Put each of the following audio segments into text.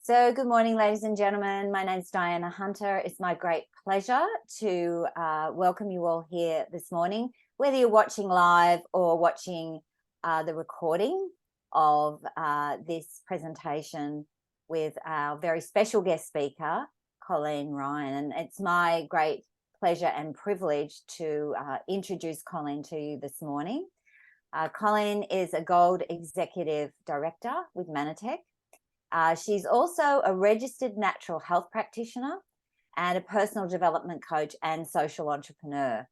So good morning, ladies and gentlemen. My name's Diana Hunter. It's my great pleasure to welcome you all here this morning, whether you're watching live or watching the recording of this presentation with our very special guest speaker, Colleen Ryan. And it's my great pleasure and privilege to introduce Colleen to you this morning. Colleen is a Gold Executive Director with Manatech. She's also a registered natural health practitioner and a personal development coach and social entrepreneur.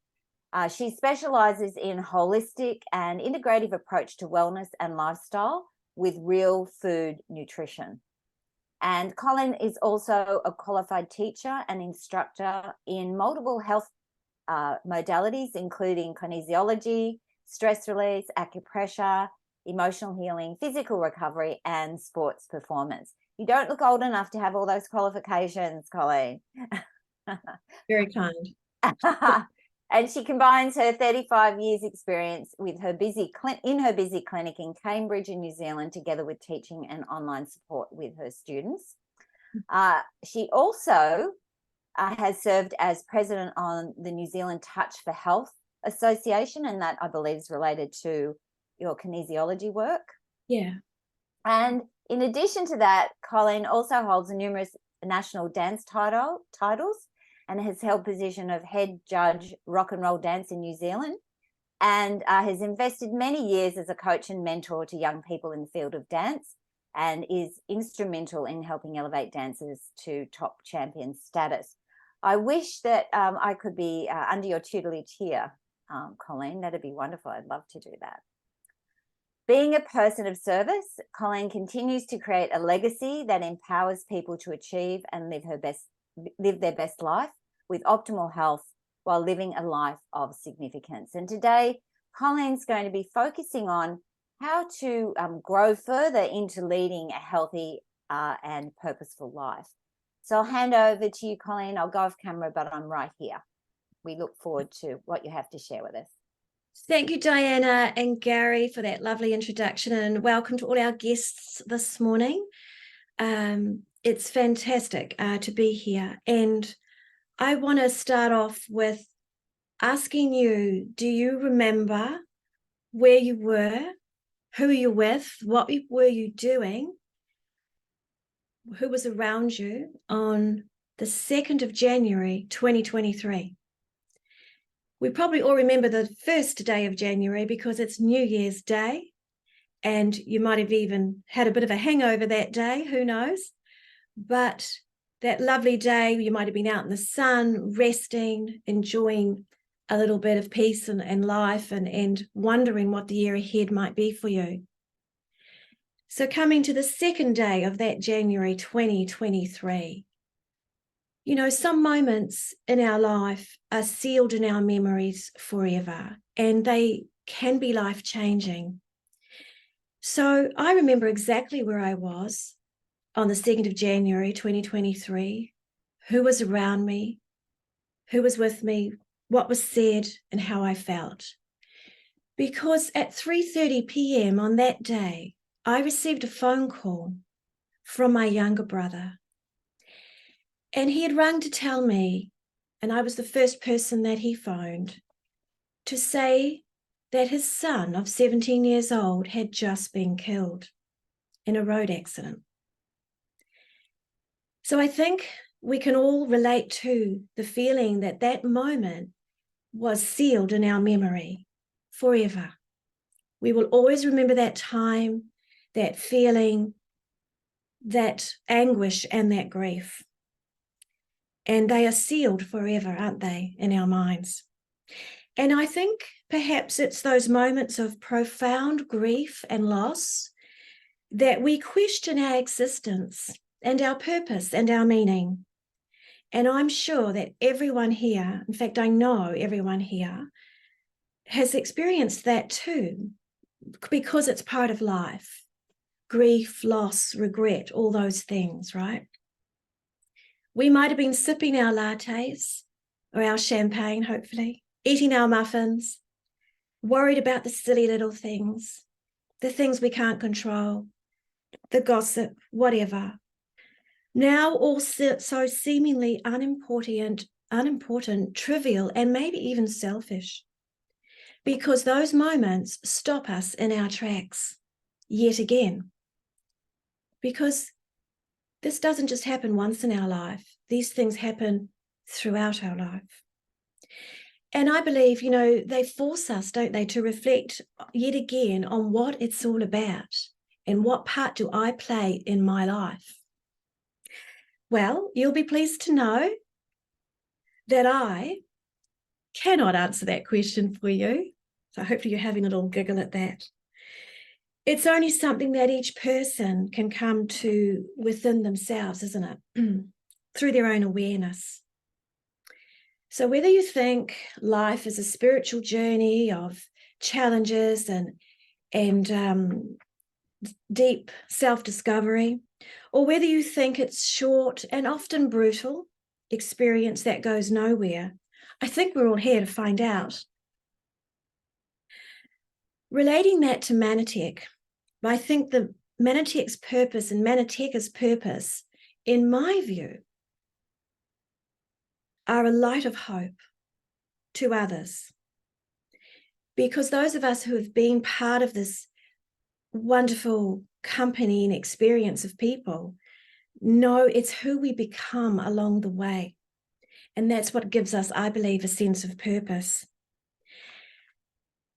She specializes in holistic and integrative approach to wellness and lifestyle with real food nutrition. And Colleen is also a qualified teacher and instructor in multiple health modalities, including kinesiology, stress release, acupressure, emotional healing, physical recovery, and sports performance. You don't look old enough to have all those qualifications, Colleen. Very kind. And she combines her 35 years experience with her busy clinic in Cambridge in New Zealand, together with teaching and online support with her students. She also has served as president on the New Zealand Touch for Health Association, and that I believe is related to your kinesiology work. Yeah. And in addition to that, Colleen also holds numerous national dance titles and has held position of head judge rock and roll dance in New Zealand, and has invested many years as a coach and mentor to young people in the field of dance, and is instrumental in helping elevate dancers to top champion status. I wish that I could be under your tutelage here, Colleen. That'd be wonderful. I'd love to do that. Being a person of service, Colleen continues to create a legacy that empowers people to achieve and live their best life with optimal health while living a life of significance. And today, Colleen's going to be focusing on how to grow further into leading a healthy and purposeful life. So I'll hand over to you, Colleen. I'll go off camera, but I'm right here. We look forward to what you have to share with us. Thank you, Diana and Gary, for that lovely introduction, and welcome to all our guests this morning. It's fantastic to be here, and I want to start off with asking you, do you remember where you were, who you were with, what were you doing, who was around you on the 2nd of January 2023? We probably all remember the first day of January because it's New Year's Day, and you might have even had a bit of a hangover that day, who knows? But that lovely day, you might have been out in the sun, resting, enjoying a little bit of peace and life, and wondering what the year ahead might be for you. So coming to the second day of that January 2023, you know, some moments in our life are sealed in our memories forever, and they can be life-changing. So I remember exactly where I was on the 2nd of January 2023, who was around me, who was with me, what was said, and how I felt. Because at 3:30 p.m. on that day, I received a phone call from my younger brother. And he had rung to tell me, and I was the first person that he phoned, to say that his son of 17 years old had just been killed in a road accident. So I think we can all relate to the feeling that that moment was sealed in our memory forever. We will always remember that time, that feeling, that anguish, and that grief. And they are sealed forever, aren't they, in our minds? And I think perhaps it's those moments of profound grief and loss that we question our existence and our purpose and our meaning. And I'm sure that everyone here, in fact, I know everyone here, has experienced that too, because it's part of life. Grief, loss, regret, all those things, right? We might have been sipping our lattes or our champagne, hopefully, eating our muffins, worried about the silly little things, the things we can't control, the gossip, whatever. now also so seemingly unimportant, trivial, and maybe even selfish, because those moments stop us in our tracks yet again. Because this doesn't just happen once in our life. These things happen throughout our life. And I believe, they force us, don't they, to reflect yet again on what it's all about and what part do I play in my life. Well, you'll be pleased to know that I cannot answer that question for you. So hopefully you're having a little giggle at that. It's only something that each person can come to within themselves, isn't it? Through their own awareness. So whether you think life is a spiritual journey of challenges and deep self-discovery, or whether you think it's short and often brutal experience that goes nowhere, I think we're all here to find out. Relating that to Manatech, I think the Manatech's purpose and Manateka's purpose, in my view, are a light of hope to others. Because those of us who have been part of this wonderful company and experience of people know it's who we become along the way. And that's what gives us, I believe, a sense of purpose.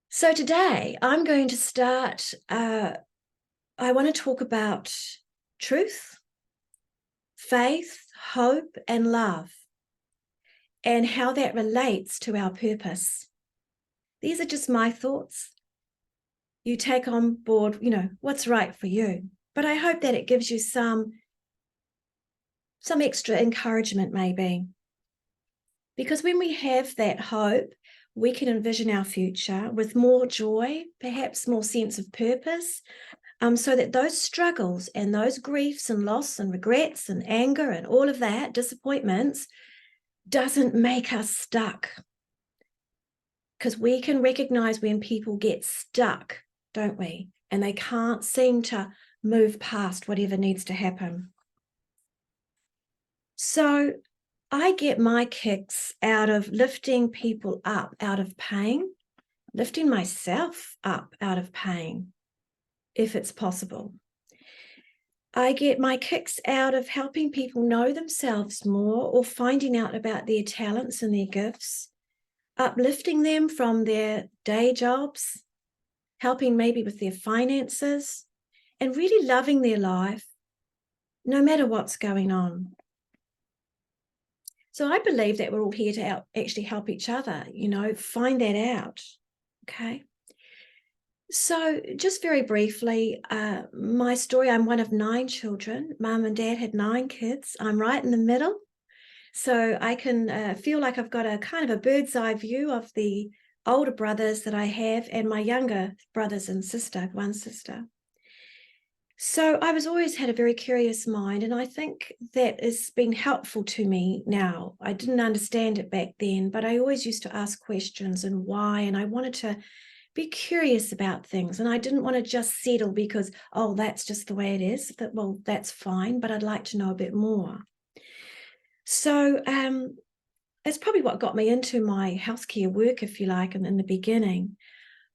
So today I'm going to start, I want to talk about truth, faith, hope, and love, and how that relates to our purpose. These are just my thoughts. You take on board, what's right for you. But I hope that it gives you some extra encouragement maybe. Because when we have that hope, we can envision our future with more joy, perhaps more sense of purpose, so that those struggles and those griefs and loss and regrets and anger and all of that, disappointments, doesn't make us stuck. Because we can recognize when people get stuck, don't we? And they can't seem to move past whatever needs to happen. So I get my kicks out of lifting people up out of pain, lifting myself up out of pain, if it's possible. I get my kicks out of helping people know themselves more or finding out about their talents and their gifts, uplifting them from their day jobs, helping maybe with their finances, and really loving their life, no matter what's going on. So I believe that we're all here to actually help each other, find that out, okay? So just very briefly, my story, I'm one of 9 children. Mum and Dad had 9 kids. I'm right in the middle. So I can feel like I've got a kind of a bird's eye view of the older brothers that I have and my younger brothers and sister, one sister. So I was always had a very curious mind, and I think that has been helpful to me now. I didn't understand it back then, but I always used to ask questions and why, and I wanted to be curious about things, and I didn't want to just settle because, oh, that's just the way it is. Well, that's fine, but I'd like to know a bit more. So that's probably what got me into my healthcare work, if you like, in the beginning.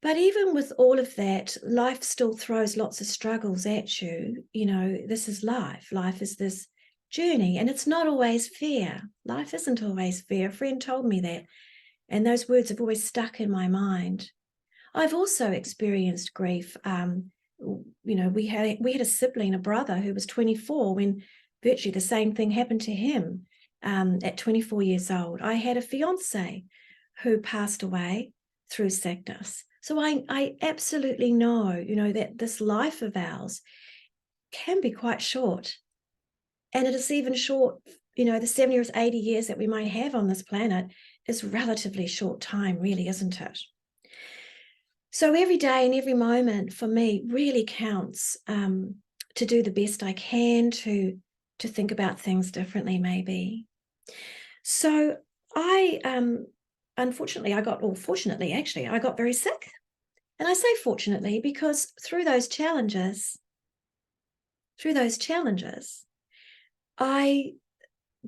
But even with all of that, life still throws lots of struggles at you. This is life. Life is this journey, and it's not always fair. Life isn't always fair. A friend told me that, and those words have always stuck in my mind. I've also experienced grief. We had a sibling, a brother, who was 24 when virtually the same thing happened to him at 24 years old. I had a fiance who passed away through sickness. So I absolutely know, that this life of ours can be quite short. And it is even short, the 70 or 80 years that we might have on this planet is relatively short time, really, isn't it? So every day and every moment for me really counts to do the best I can, to think about things differently, maybe. So fortunately, I got very sick. And I say fortunately because through those challenges, I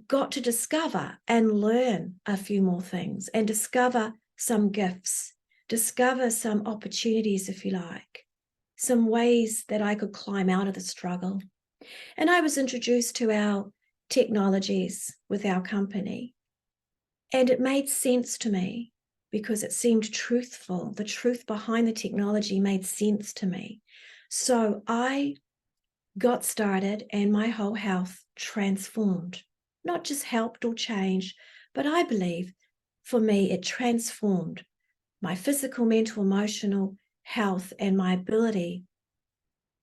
got to discover and learn a few more things and discover some gifts, discover some opportunities, if you like, some ways that I could climb out of the struggle. And I was introduced to our technologies with our company. And it made sense to me because it seemed truthful. The truth behind the technology made sense to me. So I got started and my whole health transformed, not just helped or changed, but I believe for me, it transformed my physical, mental, emotional health and my ability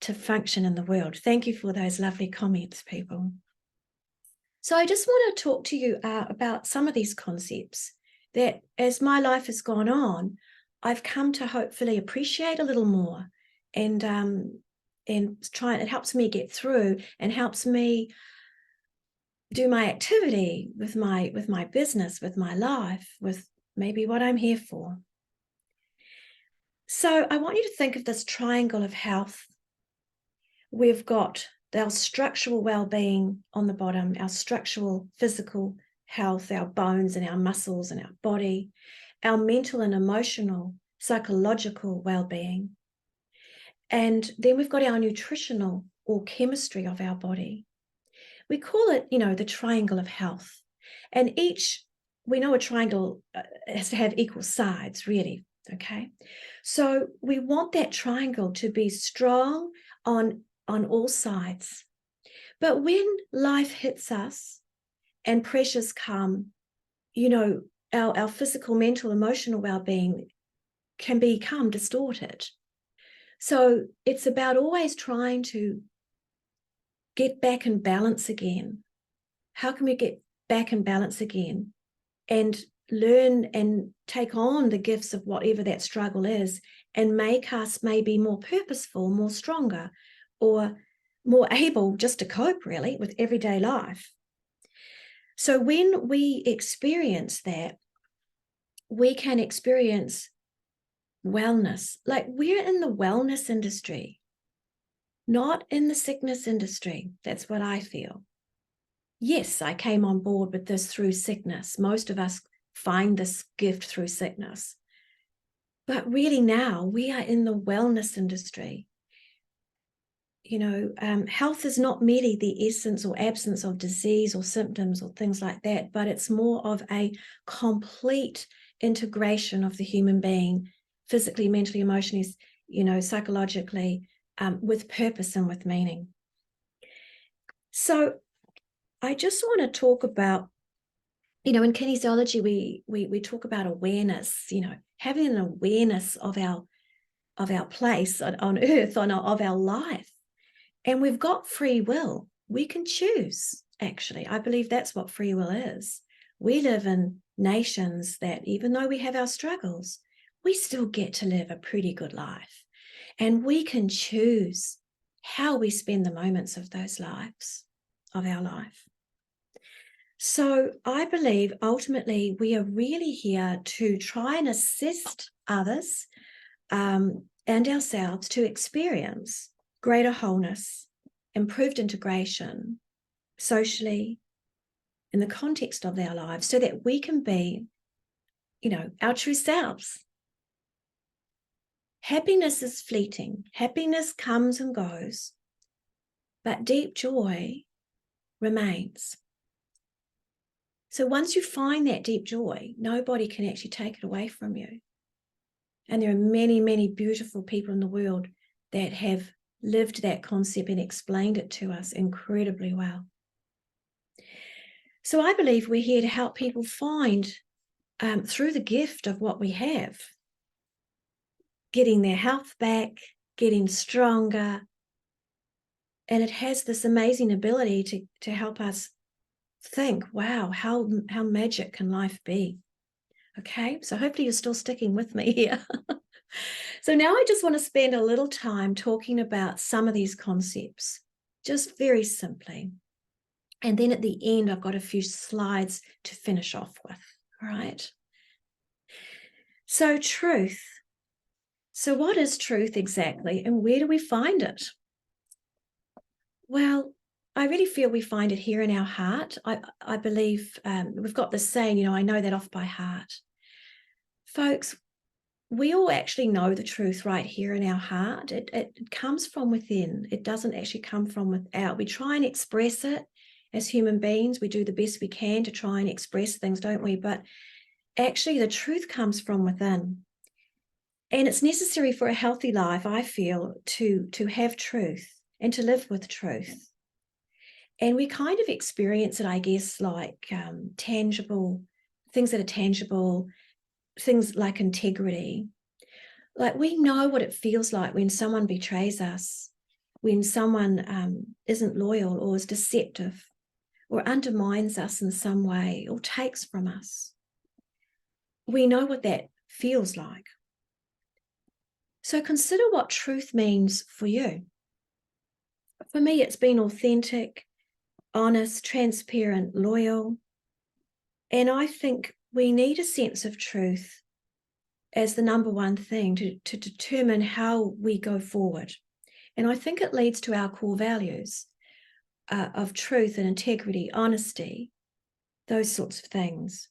to function in the world. Thank you for those lovely comments, people. So I just want to talk to you about some of these concepts that as my life has gone on, I've come to hopefully appreciate a little more and try, it helps me get through and helps me do my activity with my business, with my life, with maybe what I'm here for. So I want you to think of this triangle of health. We've got our structural well-being on the bottom, our structural physical health, our bones and our muscles and our body, our mental and emotional, psychological well-being. And then we've got our nutritional or chemistry of our body. We call it, the triangle of health. And we know a triangle has to have equal sides, really, okay? So we want that triangle to be strong on all sides. But when life hits us and pressures come, our physical, mental, emotional well-being can become distorted. So it's about always trying to get back in balance again. How can we get back in balance again and learn and take on the gifts of whatever that struggle is and make us maybe more purposeful, more stronger, or more able just to cope really with everyday life. So when we experience that, we can experience wellness. Like we're in the wellness industry, not in the sickness industry. That's what I feel. Yes, I came on board with this through sickness. Most of us find this gift through sickness. But really now we are in the wellness industry. Health is not merely the essence or absence of disease or symptoms or things like that, but it's more of a complete integration of the human being, physically, mentally, emotionally, psychologically, with purpose and with meaning. So I just want to talk about, in kinesiology, we talk about awareness, having an awareness of our place on earth, of our life. And we've got free will. We can choose, actually. I believe that's what free will is. We live in nations that, even though we have our struggles, we still get to live a pretty good life. And we can choose how we spend the moments of those lives, of our life. So I believe ultimately we are really here to try and assist others and ourselves to experience greater wholeness, improved integration socially in the context of our lives so that we can be, our true selves. Happiness is fleeting. Happiness comes and goes, but deep joy remains. So once you find that deep joy, nobody can actually take it away from you. And there are many, many beautiful people in the world that have lived that concept and explained it to us incredibly well. So I believe we're here to help people find, through the gift of what we have, getting their health back, getting stronger. And it has this amazing ability to help us think, wow, how magic can life be? Okay, so hopefully you're still sticking with me here. So now I just want to spend a little time talking about some of these concepts, just very simply. And then at the end, I've got a few slides to finish off with, all right? So truth. So what is truth exactly, and where do we find it? Well, I really feel we find it here in our heart. I believe we've got this saying, I know that off by heart. Folks, we all actually know the truth right here in our heart. It comes from within. It doesn't actually come from without. We try and express it as human beings. We do the best we can to try and express things, don't we? But actually, the truth comes from within. And it's necessary for a healthy life, I feel, to have truth and to live with truth. And we kind of experience it, I guess, like tangible, things that are tangible, things like integrity. Like we know what it feels like when someone betrays us, when someone isn't loyal or is deceptive or undermines us in some way or takes from us. We know what that feels like. So consider what truth means for you. For me, it's been authentic, honest, transparent, loyal. And I think we need a sense of truth as the number one thing to determine how we go forward. And I think it leads to our core values of truth and integrity, honesty, those sorts of things.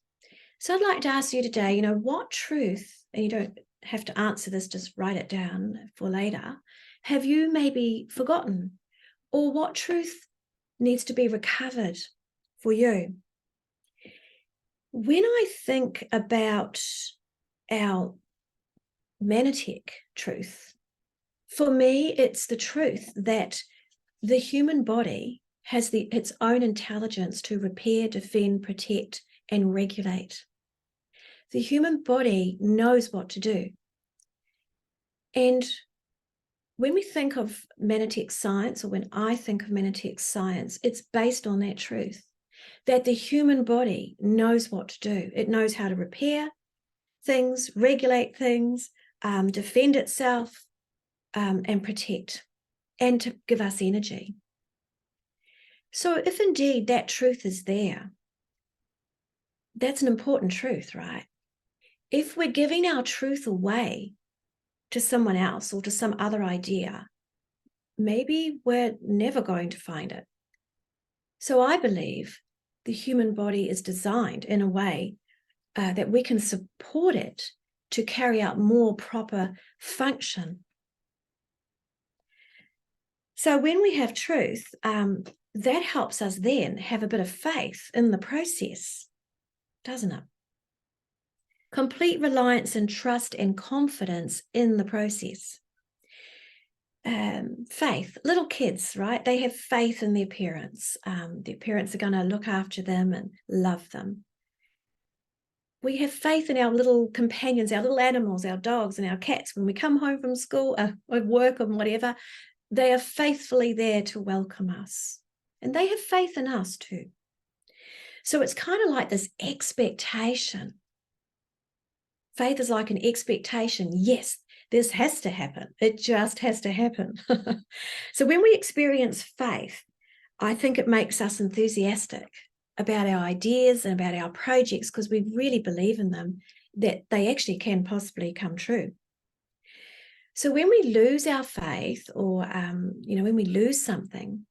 So I'd like to ask you today, what truth, and you don't have to answer this, just write it down for later, have you maybe forgotten? Or what truth needs to be recovered for you? When I think about our Manitic truth, for me, it's the truth that the human body has its own intelligence to repair, defend, protect, and regulate. The human body knows what to do. And when we think of Manitic science, or when I think of Manitic science, it's based on that truth, that the human body knows what to do. It knows how to repair things, regulate things, defend itself, and protect, and to give us energy. So if indeed that truth is there, that's an important truth, right? If we're giving our truth away to someone else or to some other idea, maybe we're never going to find it. So I believe the human body is designed in a way that we can support it to carry out more proper function. So when we have truth, that helps us then have a bit of faith in the process, doesn't it? Complete reliance and trust and confidence in the process. Faith, little kids, right? They have faith in their parents. Their parents are going to look after them and love them. We have faith in our little companions, our little animals, our dogs and our cats. When we come home from school or work or whatever, they are faithfully there to welcome us. And they have faith in us too. So it's kind of like this expectation. Faith is like an expectation. Yes, this has to happen. It just has to happen. So when we experience faith, I think it makes us enthusiastic about our ideas and about our projects because we really believe in them, that they actually can possibly come true. So when we lose our faith or, when we lose something,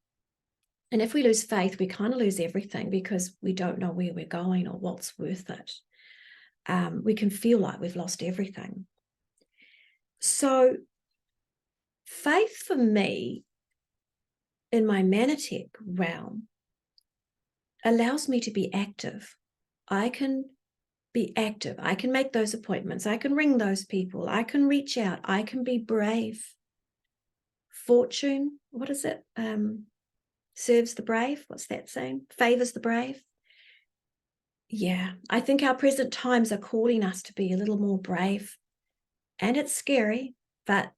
and if we lose faith, we kind of lose everything because we don't know where we're going or what's worth it. We can feel like we've lost everything. So faith for me in my Manitic realm allows me to be active. I can be active. I can make those appointments. I can ring those people. I can reach out. I can be brave. Fortune, what is it? Serves the brave. What's that saying? Favors the brave. Yeah, I think our present times are calling us to be a little more brave. And it's scary, but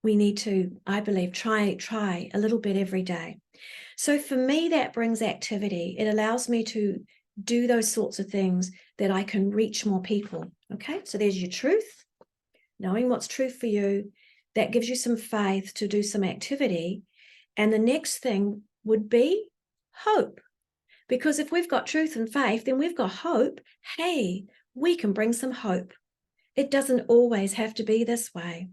we need to, I believe, try a little bit every day. So for me, that brings activity. It allows me to do those sorts of things that I can reach more people. Okay, so there's your truth, knowing what's true for you. That gives you some faith to do some activity. And the next thing would be hope. Because if we've got truth and faith, then we've got hope. Hey, we can bring some hope. It doesn't always have to be this way.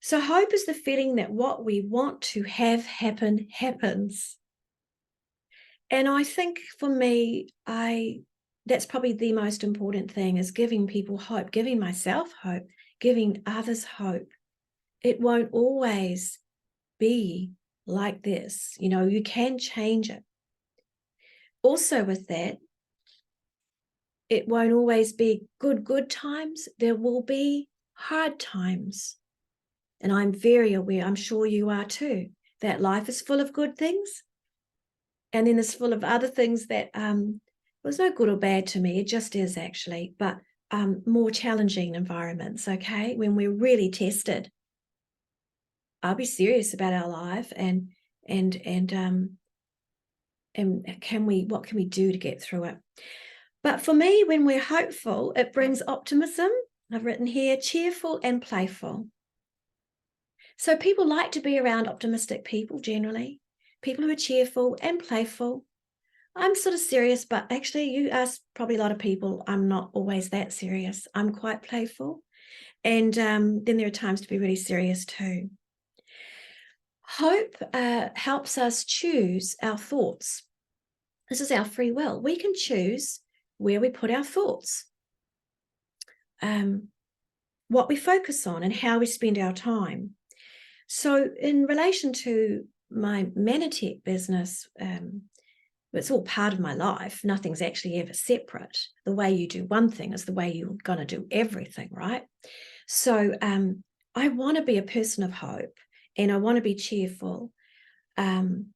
So hope is the feeling that what we want to have happen happens. And I think for me, that's probably the most important thing, is giving people hope, giving myself hope, giving others hope. It won't always be like this. You can change it. Also with that, it won't always be good times. There will be hard times. And I'm very aware, I'm sure you are too, that life is full of good things. And then it's full of other things that was no good or bad to me. It just is, actually, but more challenging environments, okay? When we're really tested. I'll be serious about our life and what can we do to get through it? But for me, when we're hopeful, it brings optimism. I've written here, cheerful and playful. So people like to be around optimistic people generally, people who are cheerful and playful. I'm sort of serious, but actually you ask probably a lot of people, I'm not always that serious. I'm quite playful. And then there are times to be really serious too. Hope helps us choose our thoughts. This is our free will. We can choose where we put our thoughts, what we focus on, and how we spend our time. So in relation to my Manatech business, it's all part of my life. Nothing's actually ever separate. The way you do one thing is the way you're going to do everything, right? So I want to be a person of hope, and I want to be cheerful. And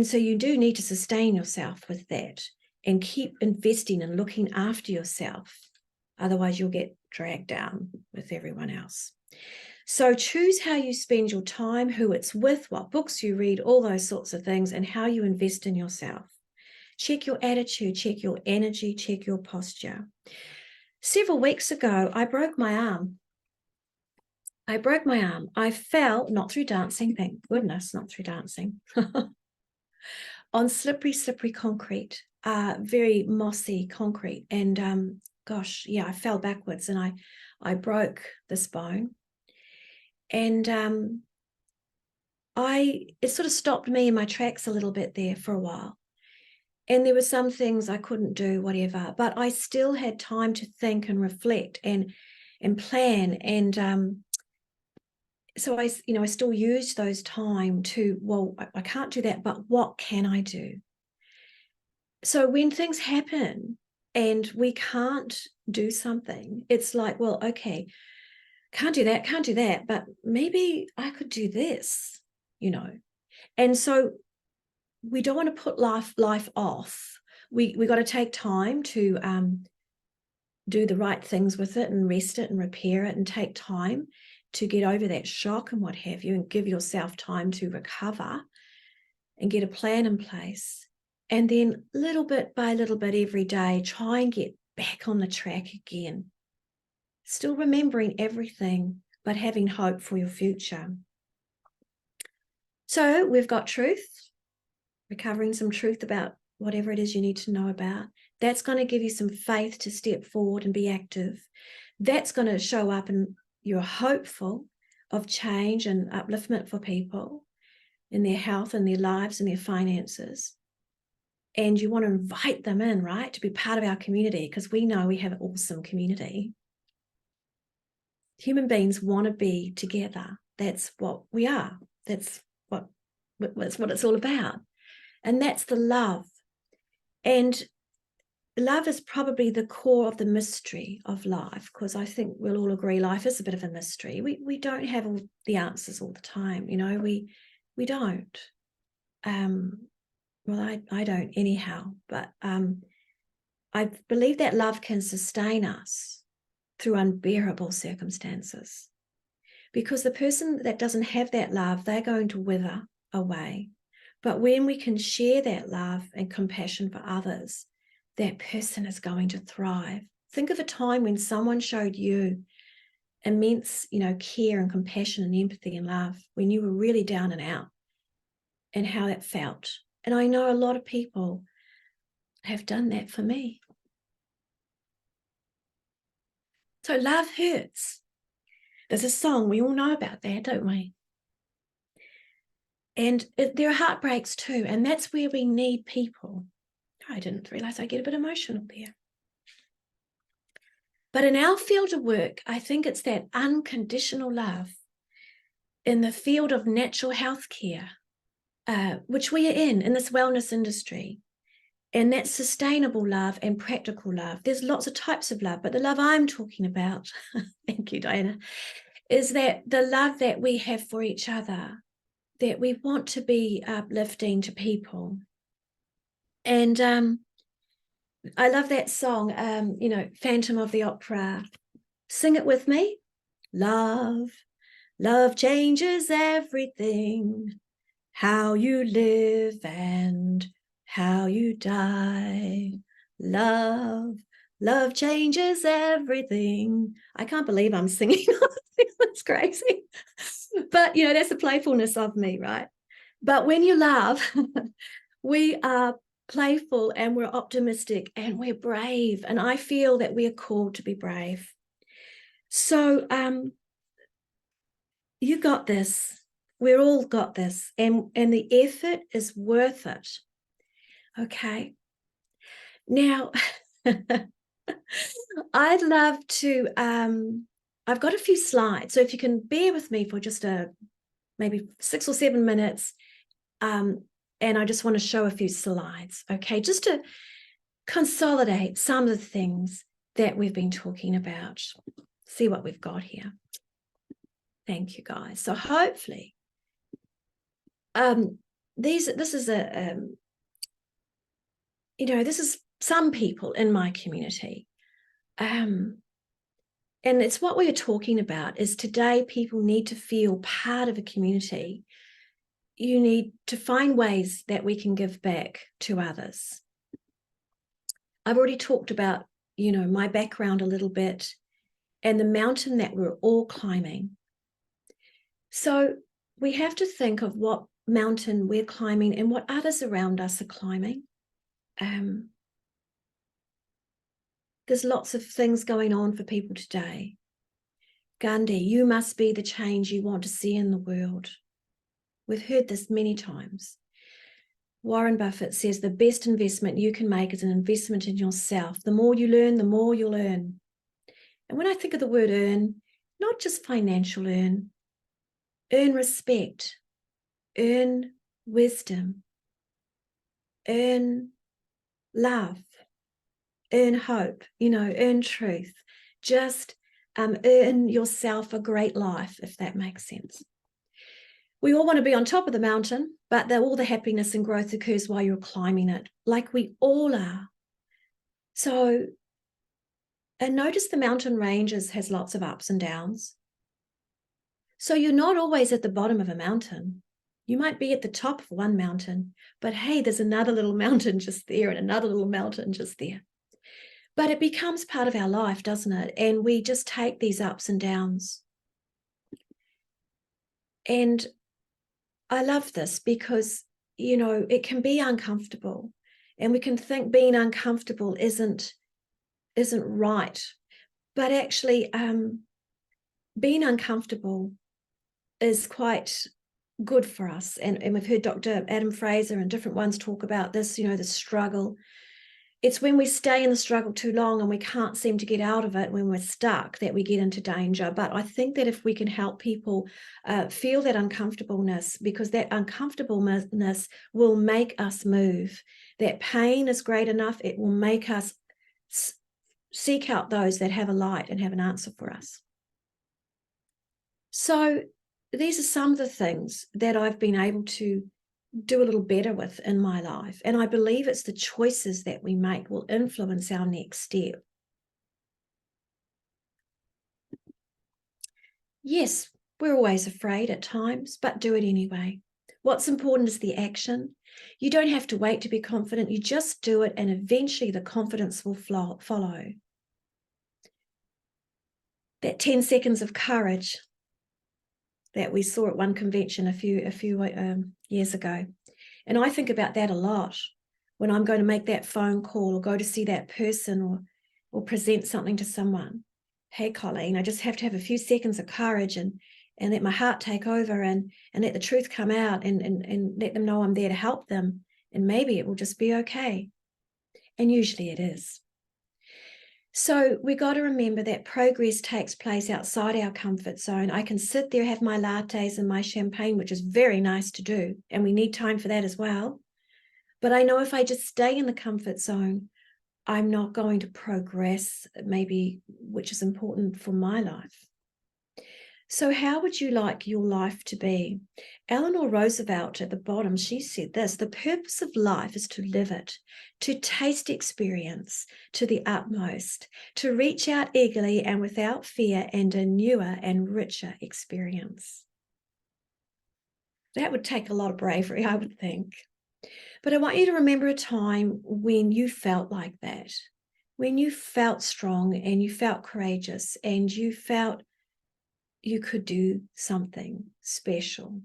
so you do need to sustain yourself with that and keep investing and looking after yourself. Otherwise, you'll get dragged down with everyone else. So choose how you spend your time, who it's with, what books you read, all those sorts of things, and how you invest in yourself. Check your attitude, check your energy, check your posture. Several weeks ago, I broke my arm. I fell, not through dancing, thank goodness, not through dancing, on slippery concrete, very mossy concrete. And gosh, yeah, I fell backwards and I broke this bone. And it sort of stopped me in my tracks a little bit there for a while. And there were some things I couldn't do, whatever, but I still had time to think and reflect and plan. And so I still used those time to, well, I can't do that, but what can I do? So when things happen and we can't do something, it's like, well, okay, can't do that, but maybe I could do this, And so we don't want to put life off. We got to take time to do the right things with it and rest it and repair it and take time to get over that shock and what have you, and give yourself time to recover and get a plan in place. And then little bit by little bit every day, try and get back on the track again. Still remembering everything, but having hope for your future. So we've got truth, recovering some truth about whatever it is you need to know about. That's going to give you some faith to step forward and be active. That's going to show up and you're hopeful of change and upliftment for people in their health and their lives and their finances. And you want to invite them in, right, to be part of our community, because we know we have an awesome community. Human beings want to be together. That's what we are. That's what it's all about. And that's the love. And love is probably the core of the mystery of life, because I think we'll all agree life is a bit of a mystery. We don't have all the answers all the time, we don't. Well, I don't anyhow, but I believe that love can sustain us through unbearable circumstances, because the person that doesn't have that love, they're going to wither away. But when we can share that love and compassion for others, that person is going to thrive. Think of a time when someone showed you immense, care and compassion and empathy and love when you were really down and out, and how that felt. And I know a lot of people have done that for me. So love hurts. There's a song, we all know about that, don't we? And there are heartbreaks too, and that's where we need people. I didn't realize I get a bit emotional there. But in our field of work, I think it's that unconditional love in the field of natural health care, which we are in this wellness industry. And that's sustainable love and practical love. There's lots of types of love, but the love I'm talking about, thank you, Diana, is that the love that we have for each other, that we want to be uplifting to people. And I love that song, Phantom of the Opera. Sing it with me. Love, love changes everything. How you live and how you die. Love, love changes everything. I can't believe I'm singing. That's crazy. But, that's the playfulness of me, right? But when you love, we are playful and we're optimistic and we're brave. And I feel that we are called to be brave. So you got this. We're all got this. And the effort is worth it. Okay. Now, I'd love to, I've got a few slides. So if you can bear with me for just maybe 6 or 7 minutes, and I just want to show a few slides, okay, just to consolidate some of the things that we've been talking about. See what we've got here. Thank you, guys. So hopefully, this is some people in my community, and it's what we are talking about. Is today people need to feel part of a community. You need to find ways that we can give back to others. I've already talked about, my background a little bit and the mountain that we're all climbing. So we have to think of what mountain we're climbing and what others around us are climbing. There's lots of things going on for people today. Gandhi, you must be the change you want to see in the world. We've heard this many times. Warren Buffett says the best investment you can make is an investment in yourself. The more you learn, the more you'll earn. And when I think of the word earn, not just financial earn respect, earn wisdom, earn love, earn hope, earn truth. Just earn yourself a great life, if that makes sense. We all want to be on top of the mountain, but all the happiness and growth occurs while you're climbing it, like we all are. So, and notice the mountain ranges has lots of ups and downs. So you're not always at the bottom of a mountain. You might be at the top of one mountain, but hey, there's another little mountain just there and another little mountain just there. But it becomes part of our life, doesn't it? And we just take these ups and downs. And I love this because, it can be uncomfortable, and we can think being uncomfortable isn't right. But actually, being uncomfortable is quite good for us. And we've heard Dr. Adam Fraser and different ones talk about this, the struggle. It's when we stay in the struggle too long and we can't seem to get out of it, when we're stuck, that we get into danger. But I think that if we can help people feel that uncomfortableness, because that uncomfortableness will make us move. That pain is great enough. It will make us seek out those that have a light and have an answer for us. So these are some of the things that I've been able to do a little better with in my life. And I believe it's the choices that we make will influence our next step. Yes, we're always afraid at times, but do it anyway. What's important is the action. You don't have to wait to be confident. You just do it, and eventually the confidence will follow. That 10 seconds of courage that we saw at one convention a few years ago. And I think about that a lot when I'm going to make that phone call or go to see that person or present something to someone. Hey, Colleen, I just have to have a few seconds of courage and and let my heart take over and let the truth come out and let them know I'm there to help them. And maybe it will just be okay. And usually it is. So we got to remember that progress takes place outside our comfort zone. I can sit there, have my lattes and my champagne, which is very nice to do. And we need time for that as well. But I know if I just stay in the comfort zone, I'm not going to progress, maybe, which is important for my life. So how would you like your life to be? Eleanor Roosevelt at the bottom, she said this: the purpose of life is to live it, to taste experience to the utmost, to reach out eagerly and without fear and a newer and richer experience. That would take a lot of bravery, I would think. But I want you to remember a time when you felt like that, when you felt strong and you felt courageous and you felt you could do something special.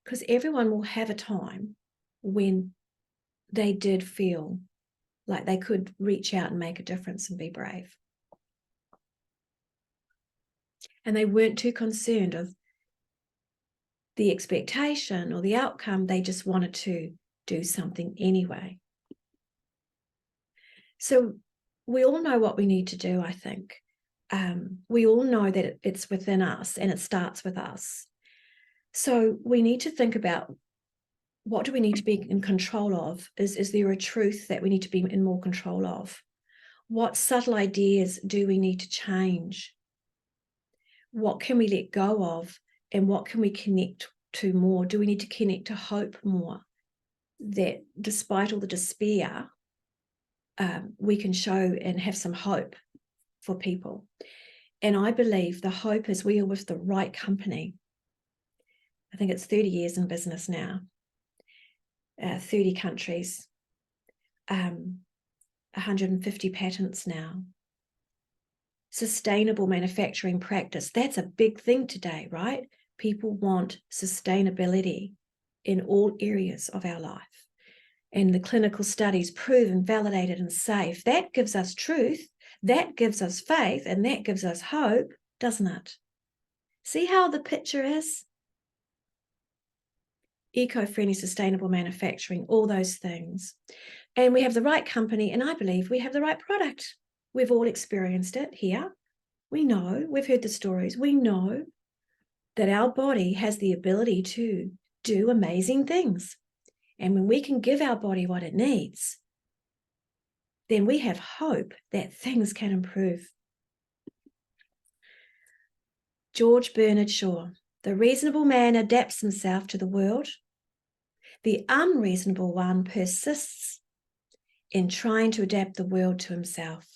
Because everyone will have a time when they did feel like they could reach out and make a difference and be brave. And they weren't too concerned of the expectation or the outcome. They just wanted to do something anyway. So we all know what we need to do, I think. We all know that it's within us and it starts with us. So we need to think about, what do we need to be in control of? Is there a truth that we need to be in more control of? What subtle ideas do we need to change? What can we let go of? And what can we connect to more? Do we need to connect to hope more? That despite all the despair, we can show and have some hope for people. And I believe the hope is we are with the right company. I think it's 30 years in business now, 30 countries, 150 patents now. Sustainable manufacturing practice, that's a big thing today, right? People want sustainability in all areas of our life. And the clinical studies proven, validated, and safe. That gives us truth, that gives us faith, and that gives us hope, doesn't it? See how the picture is? Eco-friendly, sustainable manufacturing, all those things. And we have the right company, and I believe we have the right product. We've all experienced it here. We know, we've heard the stories. We know that our body has the ability to do amazing things. And when we can give our body what it needs, then we have hope that things can improve. George Bernard Shaw: the reasonable man adapts himself to the world. The unreasonable one persists in trying to adapt the world to himself.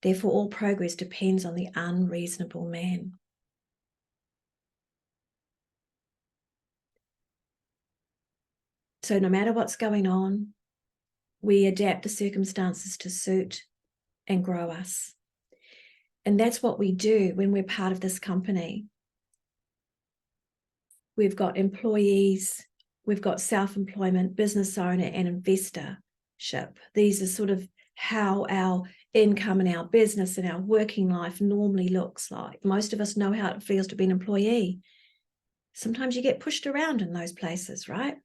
Therefore, all progress depends on the unreasonable man. So no matter what's going on, we adapt the circumstances to suit and grow us. And that's what we do when we're part of this company. We've got employees, we've got self-employment, business owner, and investorship. These are sort of how our income and our business and our working life normally looks like. Most of us know how it feels to be an employee. Sometimes you get pushed around in those places, right?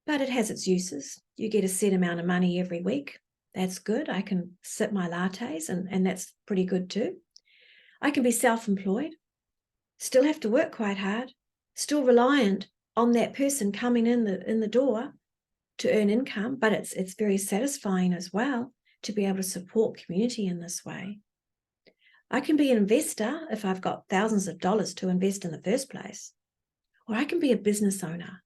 But it has its uses. You get a set amount of money every week. That's good. I can sip my lattes and that's pretty good too. I can be self-employed, still have to work quite hard, still reliant on that person coming in the door to earn income, but it's very satisfying as well to be able to support community in this way. I can be an investor if I've got thousands of dollars to invest in the first place, or I can be a business owner.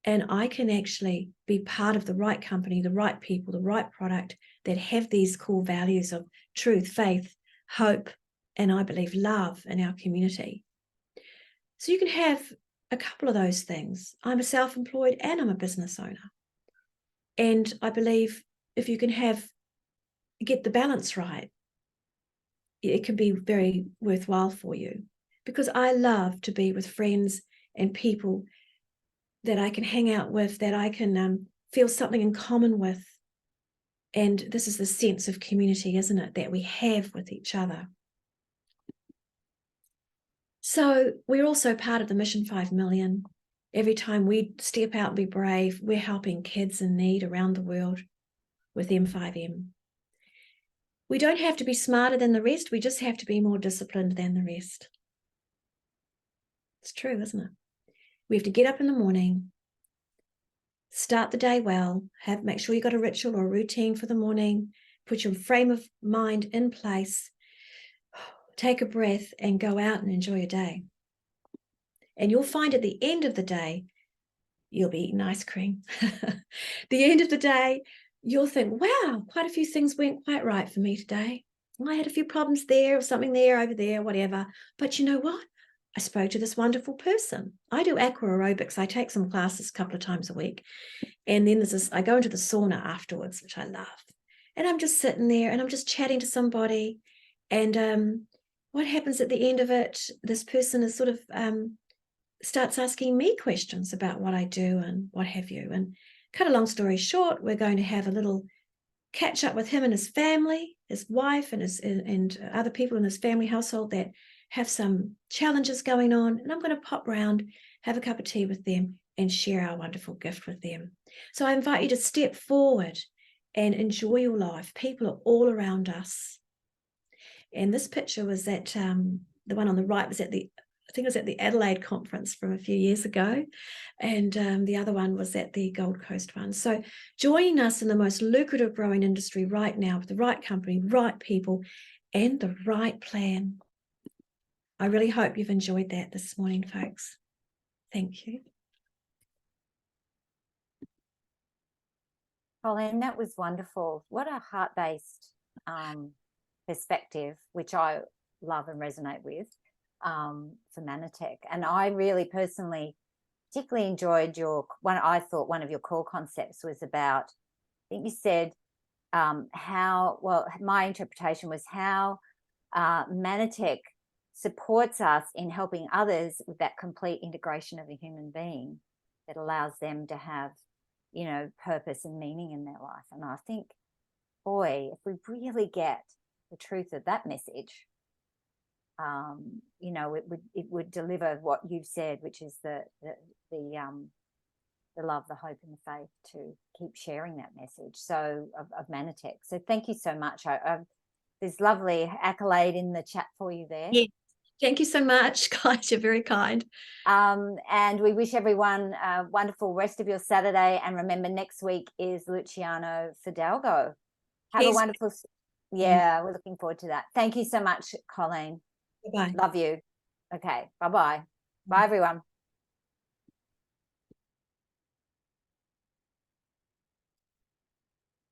And I can actually be part of the right company, the right people, the right product that have these core values of truth, faith, hope, and I believe love in our community. So you can have a couple of those things. I'm a self-employed and I'm a business owner. And I believe if you can get the balance right, it can be very worthwhile for you, because I love to be with friends and people that I can hang out with, that I can feel something in common with. And this is the sense of community, isn't it, that we have with each other. So we're also part of the Mission 5 Million. Every time we step out and be brave, we're helping kids in need around the world with M5M. We don't have to be smarter than the rest. We just have to be more disciplined than the rest. It's true, isn't it? We have to get up in the morning, start the day well, make sure you've got a ritual or a routine for the morning, put your frame of mind in place, take a breath and go out and enjoy your day. And you'll find at the end of the day, you'll be eating ice cream. The end of the day, you'll think, wow, quite a few things went quite right for me today. I had a few problems there or something there, over there, whatever. But you know what? I spoke to this wonderful person. I do aqua aerobics. I take some classes a couple of times a week. And then there's this, I go into the sauna afterwards, which I love. And I'm just sitting there and I'm just chatting to somebody. And what happens at the end of it, this person is sort of starts asking me questions about what I do and what have you. And cut a long story short, we're going to have a little catch up with him and his family, his wife and other people in his family household that have some challenges going on. And I'm going to pop round, have a cup of tea with them and share our wonderful gift with them. So I invite you to step forward and enjoy your life. People are all around us. And this picture was at, the one on the right was at I think it was at the Adelaide conference from a few years ago. And the other one was at the Gold Coast one. So joining us in the most lucrative growing industry right now with the right company, right people, and the right plan. I really hope you've enjoyed that this morning, folks. Thank you. Colleen, that was wonderful. What a heart-based perspective, which I love and resonate with. For Manatech. And I really personally particularly enjoyed I thought one of your core concepts was about, I think you said my interpretation was how Manatech supports us in helping others with that complete integration of a human being that allows them to have, purpose and meaning in their life. And I think, boy, if we really get the truth of that message, it would deliver what you've said, which is the love, the hope, and the faith to keep sharing that message. So of Manatech. So thank you so much. There's lovely accolade in the chat for you there. Yeah. Thank you so much, guys. You're very kind. And we wish everyone a wonderful rest of your Saturday. And remember, next week is Luciano Fidalgo. Have a wonderful. Yeah, we're looking forward to that. Thank you so much, Colleen. Bye-bye. Love you. Okay. Bye-bye. Bye, everyone.